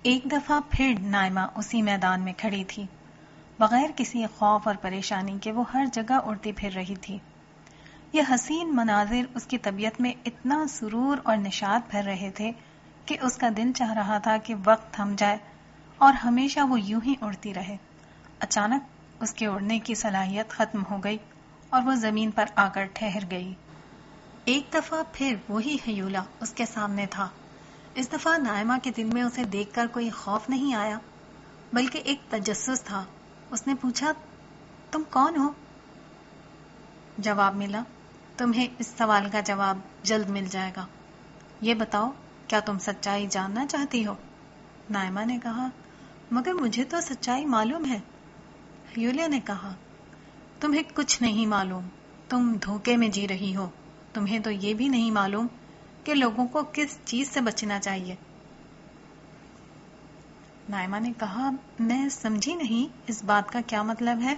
ایک دفعہ پھر نائمہ اسی میدان میں کھڑی تھی، بغیر کسی خوف اور پریشانی کے وہ ہر جگہ اڑتی پھر رہی تھی۔ یہ حسین مناظر اس کی طبیعت میں اتنا سرور اور نشاط بھر رہے تھے کہ اس کا دل چاہ رہا تھا کہ وقت تھم جائے اور ہمیشہ وہ یوں ہی اڑتی رہے۔ اچانک اس کے اڑنے کی صلاحیت ختم ہو گئی اور وہ زمین پر آ کر ٹھہر گئی۔ ایک دفعہ پھر وہی ہیولا اس کے سامنے تھا۔ اس دفعہ نائمہ کے دل میں اسے دیکھ کر کوئی خوف نہیں آیا، بلکہ ایک تجسس تھا۔ اس نے پوچھا، تم کون ہو؟ جواب ملا، تمہیں اس سوال کا جواب جلد مل جائے گا۔ یہ بتاؤ، کیا تم سچائی جاننا چاہتی ہو؟ نائمہ نے کہا، مگر مجھے تو سچائی معلوم ہے۔ ہیولے نے کہا، تمہیں کچھ نہیں معلوم، تم دھوکے میں جی رہی ہو۔ تمہیں تو یہ بھی نہیں معلوم کہ لوگوں کو کس چیز سے بچنا چاہیے۔ نائمہ نے کہا، میں سمجھی نہیں، اس بات کا کیا مطلب ہے؟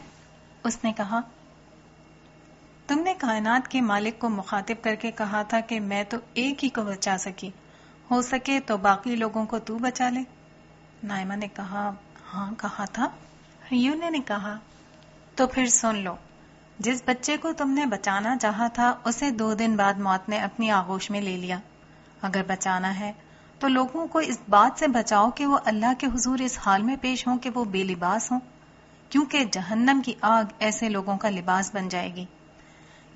اس نے کہا، تم نے کائنات کے مالک کو مخاطب کر کے کہا تھا کہ میں تو ایک ہی کو بچا سکی، ہو سکے تو باقی لوگوں کو تو بچا لے۔ نائمہ نے کہا، ہاں کہا تھا۔ ہیولے نے کہا، تو پھر سن لو، جس بچے کو تم نے بچانا چاہا تھا اسے 2 دن بعد موت نے اپنی آغوش میں لے لیا۔ اگر بچانا ہے تو لوگوں کو اس بات سے بچاؤ کہ وہ اللہ کے حضور اس حال میں پیش ہوں کہ وہ بے لباس ہوں، کیونکہ جہنم کی آگ ایسے لوگوں کا لباس بن جائے گی۔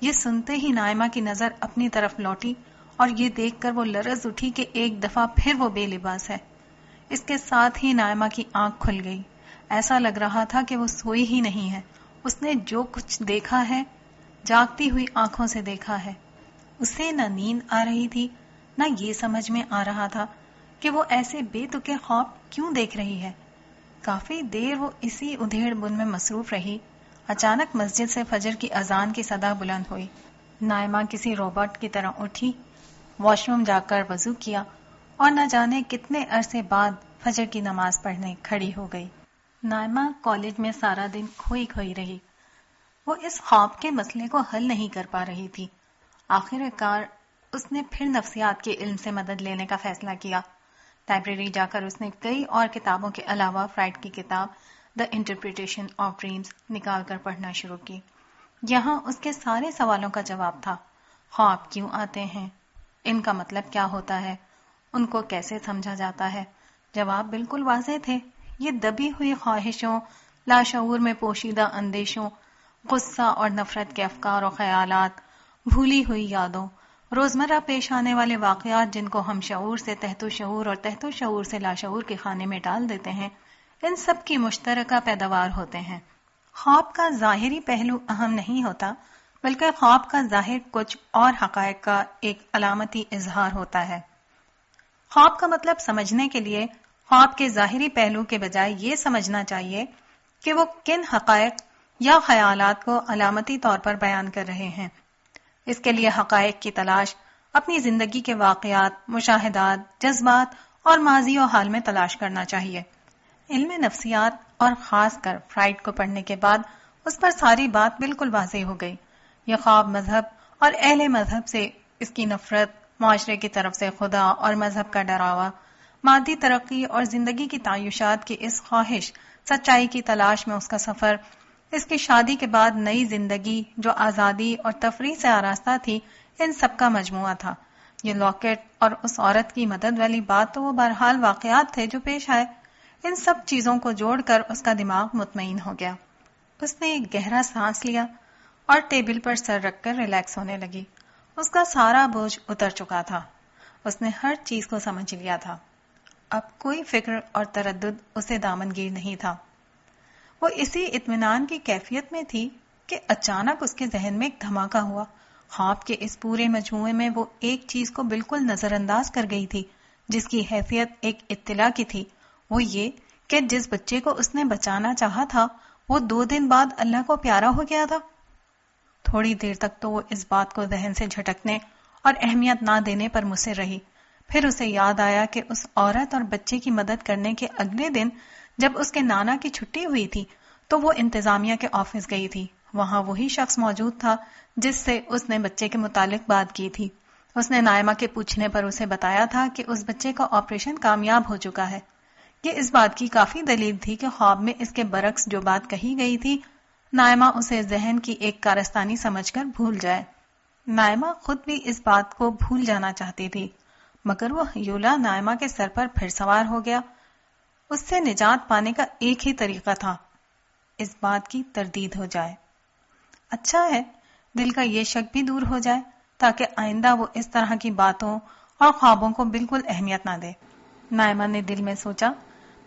یہ سنتے ہی نائمہ کی نظر اپنی طرف لوٹی اور یہ دیکھ کر وہ لرز اٹھی کہ ایک دفعہ پھر وہ بے لباس ہے۔ اس کے ساتھ ہی نائمہ کی آنکھ کھل گئی۔ ایسا لگ رہا تھا کہ وہ سوئی ہی نہیں ہے۔ اس نے جو کچھ دیکھا ہے جاگتی ہوئی آنکھوں سے دیکھا ہے۔ اسے نہ نیند آ رہی تھی، نہ یہ سمجھ میں آ رہا تھا کہ وہ ایسے بے تکے خواب کیوں دیکھ رہی ہے۔ کافی دیر وہ اسی ادھیڑ بن میں مصروف رہی۔ اچانک مسجد سے فجر کی اذان کی صدا بلند ہوئی۔ نائمہ کسی روبوٹ کی طرح اٹھی، واش روم جا کر وضو کیا اور نہ جانے کتنے عرصے بعد فجر کی نماز پڑھنے کھڑی ہو گئی۔ نائمہ کالج میں سارا دن کھوئی کھوئی رہی۔ وہ اس خواب کے مسئلے کو حل نہیں کر پا رہی تھی۔ آخر کار اس نے پھر نفسیات کے علم سے مدد لینے کا فیصلہ کیا۔ لائبریری جا کر اس نے کئی اور کتابوں کے علاوہ فرائڈ کی کتاب دی انٹرپریٹیشن آف ڈریمز نکال کر پڑھنا شروع کی۔ یہاں اس کے سارے سوالوں کا جواب تھا۔ خواب کیوں آتے ہیں؟ ان کا مطلب کیا ہوتا ہے؟ ان کو کیسے سمجھا جاتا ہے؟ جواب بالکل واضح تھے۔ یہ دبی ہوئی خواہشوں، لاشعور میں پوشیدہ اندیشوں، غصہ اور نفرت کے افکار و خیالات، بھولی ہوئی یادوں، روزمرہ پیش آنے والے واقعات جن کو ہم شعور سے تحت شعور اور تحت شعور سے لاشعور کے خانے میں ڈال دیتے ہیں، ان سب کی مشترکہ پیداوار ہوتے ہیں۔ خواب کا ظاہری پہلو اہم نہیں ہوتا، بلکہ خواب کا ظاہر کچھ اور حقائق کا ایک علامتی اظہار ہوتا ہے۔ خواب کا مطلب سمجھنے کے لیے خواب کے ظاہری پہلو کے بجائے یہ سمجھنا چاہیے کہ وہ کن حقائق یا خیالات کو علامتی طور پر بیان کر رہے ہیں۔ اس کے لیے حقائق کی تلاش اپنی زندگی کے واقعات، مشاہدات، جذبات اور ماضی و حال میں تلاش کرنا چاہیے۔ علم نفسیات اور خاص کر فرائڈ کو پڑھنے کے بعد اس پر ساری بات بالکل واضح ہو گئی۔ یہ خواب مذہب اور اہل مذہب سے اس کی نفرت، معاشرے کی طرف سے خدا اور مذہب کا ڈراوا، مادی ترقی اور زندگی کی تعیشات کی اس خواہش، سچائی کی تلاش میں اس کا سفر، اس کی شادی کے بعد نئی زندگی جو آزادی اور تفریح سے آراستہ تھی، ان سب کا مجموعہ تھا۔ یہ لاکٹ اور اس عورت کی مدد والی بات تو وہ بہرحال واقعات تھے جو پیش آئے۔ ان سب چیزوں کو جوڑ کر اس کا دماغ مطمئن ہو گیا۔ اس نے ایک گہرا سانس لیا اور ٹیبل پر سر رکھ کر ریلیکس ہونے لگی۔ اس کا سارا بوجھ اتر چکا تھا۔ اس نے ہر چیز کو سمجھ لیا تھا۔ اب کوئی فکر اور تردد اسے دامنگیر نہیں تھا۔ وہ اسی اطمینان کی کیفیت میں تھی کہ اچانک اس کے ذہن میں ایک دھماکہ ہوا۔ خواب کے اس پورے مجموعے میں وہ ایک چیز کو بالکل نظر انداز کر گئی تھی، جس کی حیثیت ایک اطلاع کی تھی۔ وہ یہ کہ جس بچے کو اس نے بچانا چاہا تھا وہ 2 دن بعد اللہ کو پیارا ہو گیا تھا۔ تھوڑی دیر تک تو وہ اس بات کو ذہن سے جھٹکنے اور اہمیت نہ دینے پر مصر رہی۔ پھر اسے یاد آیا کہ اس عورت اور بچے کی مدد کرنے کے اگلے دن جب اس کے نانا کی چھٹی ہوئی تھی تو وہ انتظامیہ کے آفس گئی تھی۔ وہاں وہی شخص موجود تھا جس سے اس نے بچے کے متعلق بات کی تھی۔ اس نے نائمہ کے پوچھنے پر اسے بتایا تھا کہ اس بچے کا آپریشن کامیاب ہو چکا ہے۔ یہ اس بات کی کافی دلیل تھی کہ خواب میں اس کے برعکس جو بات کہی گئی تھی نائمہ اسے ذہن کی ایک کارستانی سمجھ کر بھول جائے۔ نائمہ خود بھی اس بات کو بھول جانا چاہتی تھی، مگر وہ ہیولا نائمہ کے سر پر پھر سوار ہو گیا۔ اس سے نجات پانے کا ایک ہی طریقہ تھا، اس بات کی تردید ہو جائے۔ اچھا ہے دل کا یہ شک بھی دور ہو جائے تاکہ آئندہ وہ اس طرح کی باتوں اور خوابوں کو بالکل اہمیت نہ دے۔ نائمہ نے دل میں سوچا۔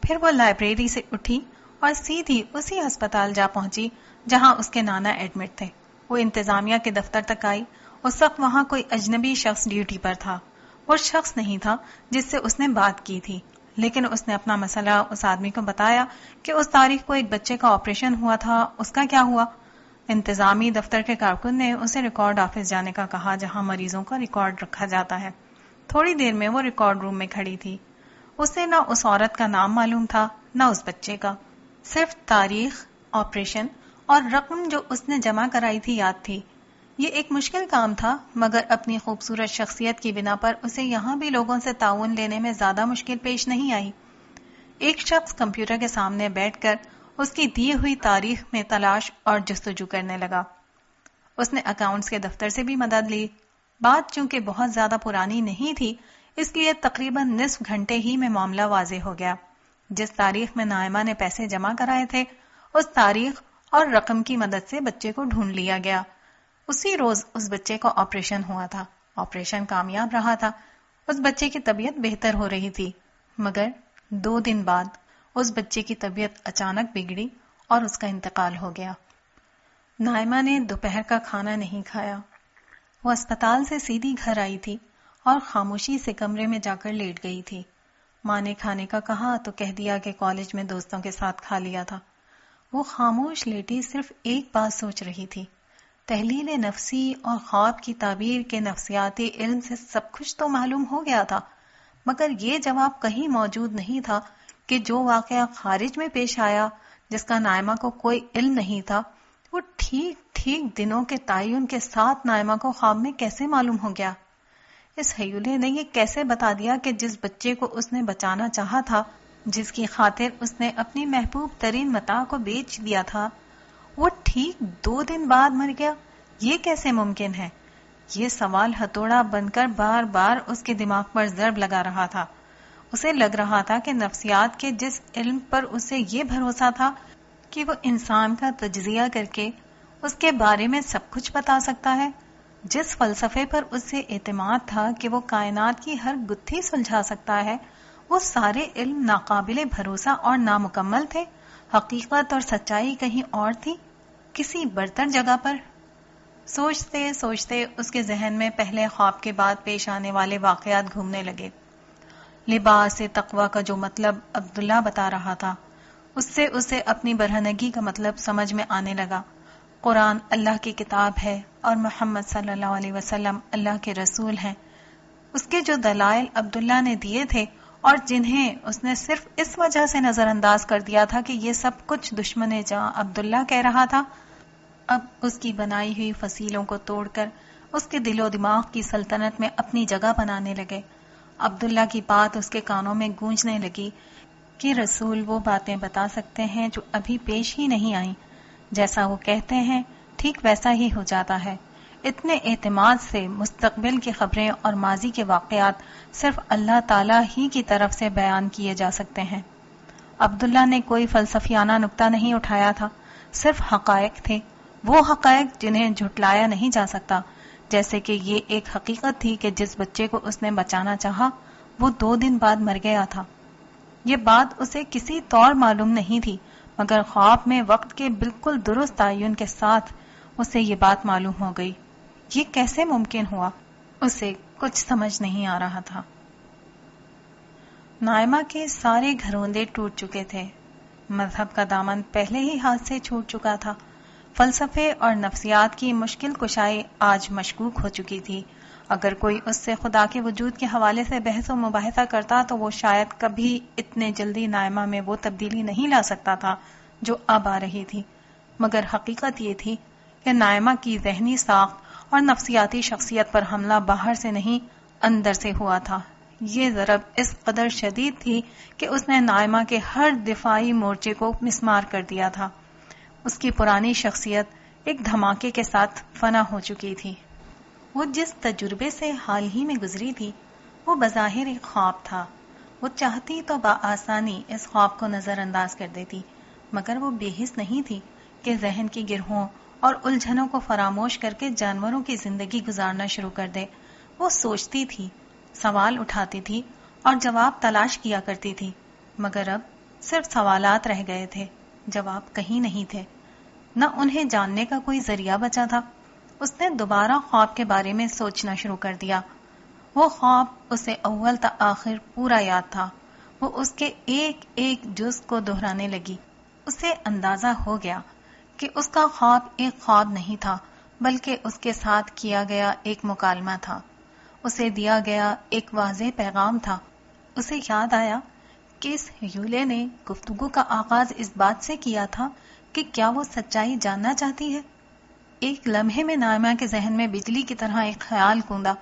پھر وہ لائبریری سے اٹھی اور سیدھی اسی ہسپتال جا پہنچی جہاں اس کے نانا ایڈمٹ تھے۔ وہ انتظامیہ کے دفتر تک آئی۔ اس وقت وہاں کوئی اجنبی شخص ڈیوٹی پر تھا۔ وہ شخص نہیں تھا جس سے اس نے بات کی تھی، لیکن اس نے اپنا مسئلہ اس آدمی کو بتایا کہ اس تاریخ کو ایک بچے کا آپریشن ہوا تھا، اس کا کیا ہوا؟ انتظامی دفتر کے کارکن نے اسے ریکارڈ آفس جانے کا کہا جہاں مریضوں کا ریکارڈ رکھا جاتا ہے۔ تھوڑی دیر میں وہ ریکارڈ روم میں کھڑی تھی۔ اسے نہ اس عورت کا نام معلوم تھا نہ اس بچے کا، صرف تاریخ، آپریشن اور رقم جو اس نے جمع کرائی تھی یاد تھی۔ یہ ایک مشکل کام تھا، مگر اپنی خوبصورت شخصیت کی بنا پر اسے یہاں بھی لوگوں سے تعاون لینے میں زیادہ مشکل پیش نہیں آئی۔ ایک شخص کمپیوٹر کے سامنے بیٹھ کر اس کی دی ہوئی تاریخ میں تلاش اور جستجو کرنے لگا۔ اس نے اکاؤنٹس کے دفتر سے بھی مدد لی۔ بات چونکہ بہت زیادہ پرانی نہیں تھی، اس لیے تقریباً نصف گھنٹے ہی میں معاملہ واضح ہو گیا۔ جس تاریخ میں نائمہ نے پیسے جمع کرائے تھے، اس تاریخ اور رقم کی مدد سے بچے کو ڈھونڈ لیا گیا۔ اسی روز اس بچے کا آپریشن ہوا تھا۔ آپریشن کامیاب رہا تھا۔ اس بچے کی طبیعت بہتر ہو رہی تھی، مگر 2 دن بعد اس بچے کی طبیعت اچانک بگڑی اور اس کا انتقال ہو گیا۔ نائمہ نے دوپہر کا کھانا نہیں کھایا۔ وہ اسپتال سے سیدھی گھر آئی تھی اور خاموشی سے کمرے میں جا کر لیٹ گئی تھی۔ ماں نے کھانے کا کہا تو کہہ دیا کہ کالج میں دوستوں کے ساتھ کھا لیا تھا۔ وہ خاموش لیٹی صرف ایک بات سوچ رہی تھی۔ تحلیل نفسی اور خواب کی تعبیر کے نفسیاتی علم سے سب کچھ تو معلوم ہو گیا تھا، مگر یہ جواب کہیں موجود نہیں تھا کہ جو واقعہ خارج میں پیش آیا، جس کا نائمہ کو کوئی علم نہیں تھا، وہ ٹھیک دنوں کے تعین کے ساتھ نائمہ کو خواب میں کیسے معلوم ہو گیا؟ اس ہیولے نے یہ کیسے بتا دیا کہ جس بچے کو اس نے بچانا چاہا تھا، جس کی خاطر اس نے اپنی محبوب ترین متاع کو بیچ دیا تھا، وہ ٹھیک 2 دن بعد مر گیا؟ یہ کیسے ممکن ہے؟ یہ سوال ہتھوڑا بن کر بار بار اس کے دماغ پر ضرب لگا رہا تھا۔ اسے لگ رہا تھا کہ نفسیات کے جس علم پر اسے یہ بھروسہ تھا کہ وہ انسان کا تجزیہ کر کے اس کے بارے میں سب کچھ بتا سکتا ہے، جس فلسفے پر اسے اعتماد تھا کہ وہ کائنات کی ہر گتھی سلجھا سکتا ہے، وہ سارے علم ناقابل بھروسہ اور نامکمل تھے۔ حقیقت اور سچائی کہیں اور تھی، کسی برتر جگہ پر۔ سوچتے سوچتے اس کے ذہن میں پہلے خواب کے بعد پیش آنے والے واقعات گھومنے لگے۔ لباس تقوی کا جو مطلب عبداللہ بتا رہا تھا، اس سے اسے اپنی برہنگی کا مطلب سمجھ میں آنے لگا۔ قرآن اللہ کی کتاب ہے اور محمد صلی اللہ علیہ وسلم اللہ کے رسول ہیں۔ اس کے جو دلائل عبداللہ نے دیے تھے اور جنہیں اس نے صرف اس وجہ سے نظر انداز کر دیا تھا کہ یہ سب کچھ دشمن جاں عبداللہ کہہ رہا تھا، اب اس کی بنائی ہوئی فصیلوں کو توڑ کر اس کے دل و دماغ کی سلطنت میں اپنی جگہ بنانے لگے۔ عبداللہ کی بات اس کے کانوں میں گونجنے لگی کہ رسول وہ باتیں بتا سکتے ہیں جو ابھی پیش ہی نہیں آئیں، جیسا وہ کہتے ہیں ٹھیک ویسا ہی ہو جاتا ہے۔ اتنے اعتماد سے مستقبل کی خبریں اور ماضی کے واقعات صرف اللہ تعالیٰ ہی کی طرف سے بیان کیے جا سکتے ہیں۔ عبداللہ نے کوئی فلسفیانہ نکتہ نہیں اٹھایا تھا، صرف حقائق تھے، وہ حقائق جنہیں جھٹلایا نہیں جا سکتا، جیسے کہ یہ ایک حقیقت تھی کہ جس بچے کو اس نے بچانا چاہا وہ 2 دن بعد مر گیا تھا۔ یہ بات اسے کسی طور معلوم نہیں تھی، مگر خواب میں وقت کے بالکل درست تعین کے ساتھ اسے یہ بات معلوم ہو گئی۔ یہ کیسے ممکن ہوا؟ اسے کچھ سمجھ نہیں آ رہا تھا۔ نائمہ کے سارے گھروندے ٹوٹ چکے تھے، مذہب کا دامن پہلے ہی ہاتھ سے چھوٹ چکا تھا، فلسفے اور نفسیات کی مشکل کشائی آج مشکوک ہو چکی تھی۔ اگر کوئی اس سے خدا کے وجود کے حوالے سے بحث و مباحثہ کرتا تو وہ شاید کبھی اتنے جلدی نائمہ میں وہ تبدیلی نہیں لا سکتا تھا جو اب آ رہی تھی، مگر حقیقت یہ تھی کہ نائمہ کی ذہنی ساخت اور نفسیاتی شخصیت پر حملہ باہر سے نہیں اندر سے ہوا تھا۔ یہ ضرب اس قدر شدید تھی کہ اس نے نائمہ کے ہر دفاعی مورچے کو مسمار کر دیا تھا۔ اس کی پرانی شخصیت ایک دھماکے کے ساتھ فنا ہو چکی تھی۔ وہ جس تجربے سے حال ہی میں گزری تھی وہ بظاہر ایک خواب تھا۔ وہ چاہتی تو بآسانی اس خواب کو نظر انداز کر دیتی، مگر وہ بے حس نہیں تھی کہ ذہن کی گرہوں اور الجھنوں کو فراموش کر کے جانوروں کی زندگی گزارنا شروع کر دے۔ وہ سوچتی تھی، سوال اٹھاتی تھی اور جواب تلاش کیا کرتی تھی، مگر اب صرف سوالات رہ گئے تھے، جواب کہیں نہیں تھے، نہ انہیں جاننے کا کوئی ذریعہ بچا تھا۔ اس نے دوبارہ خواب کے بارے میں سوچنا شروع کر دیا۔ وہ خواب اسے اول تا آخر پورا یاد تھا۔ وہ اس کے ایک ایک جز کو دہرانے لگی۔ اسے اندازہ ہو گیا کہ اس کا خواب ایک خواب نہیں تھا، بلکہ اس کے ساتھ کیا گیا ایک مکالمہ تھا، اسے دیا گیا ایک واضح پیغام تھا۔ اسے یاد آیا کہ اس یولے نے گفتگو کا آغاز اس بات سے کیا تھا کہ کیا وہ سچائی جاننا چاہتی ہے۔ ایک لمحے میں نائمہ کے ذہن میں بجلی کی طرح ایک خیال گوندا،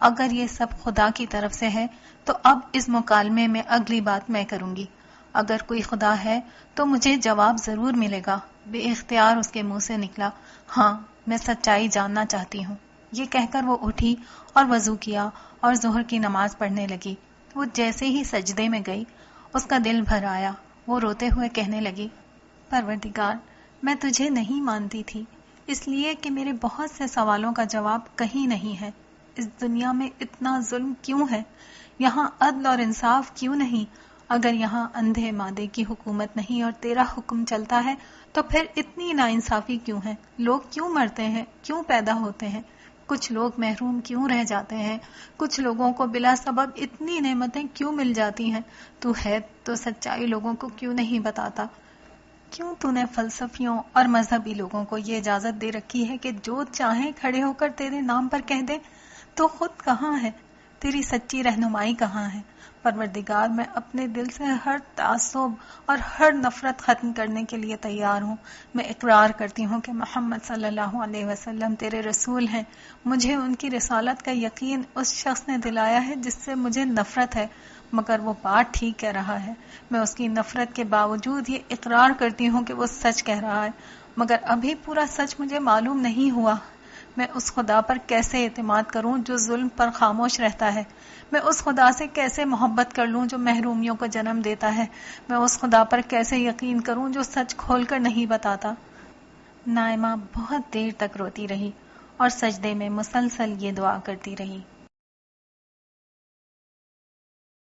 اگر یہ سب خدا کی طرف سے ہے تو اب اس مکالمے میں اگلی بات میں کروں گی۔ اگر کوئی خدا ہے تو مجھے جواب ضرور ملے گا۔ بے اختیار اس کے منہ سے نکلا، ہاں میں سچائی جاننا چاہتی ہوں۔ یہ کہہ کر وہ اٹھی اور وضو کیا اور ظہر کی نماز پڑھنے لگی۔ وہ جیسے ہی سجدے میں گئی اس کا دل بھر آیا۔ وہ روتے ہوئے کہنے لگی، پروردگار، میں تجھے نہیں مانتی تھی، اس لیے کہ میرے بہت سے سوالوں کا جواب کہیں نہیں ہے۔ اس دنیا میں اتنا ظلم کیوں ہے؟ یہاں عدل اور انصاف کیوں نہیں؟ اگر یہاں اندھے مادے کی حکومت نہیں اور تیرا حکم چلتا ہے تو پھر اتنی ناانصافی کیوں ہے؟ لوگ کیوں مرتے ہیں؟ کیوں پیدا ہوتے ہیں؟ کچھ لوگ محروم کیوں رہ جاتے ہیں؟ کچھ لوگوں کو بلا سبب اتنی نعمتیں کیوں مل جاتی ہیں؟ تو ہے تو سچائی لوگوں کو کیوں نہیں بتاتا؟ کیوں تو نے فلسفیوں اور مذہبی لوگوں کو یہ اجازت دے رکھی ہے کہ جو چاہیں کھڑے ہو کر تیرے نام پر کہہ دیں؟ تو خود کہاں ہے؟ تیری سچی رہنمائی کہاں ہے؟ پروردگار، میں اپنے دل سے ہر تعصب اور ہر نفرت ختم کرنے کے لیے تیار ہوں۔ میں اقرار کرتی ہوں کہ محمد صلی اللہ علیہ وسلم تیرے رسول ہیں۔ مجھے ان کی رسالت کا یقین اس شخص نے دلایا ہے جس سے مجھے نفرت ہے، مگر وہ بات ٹھیک کہہ رہا ہے۔ میں اس کی نفرت کے باوجود یہ اقرار کرتی ہوں کہ وہ سچ کہہ رہا ہے، مگر ابھی پورا سچ مجھے معلوم نہیں ہوا۔ میں اس خدا پر کیسے اعتماد کروں جو ظلم پر خاموش رہتا ہے؟ میں اس خدا سے کیسے محبت کر لوں جو محرومیوں کو جنم دیتا ہے؟ میں اس خدا پر کیسے یقین کروں جو سچ کھول کر نہیں بتاتا؟ نائمہ بہت دیر تک روتی رہی اور سجدے میں مسلسل یہ دعا کرتی رہی،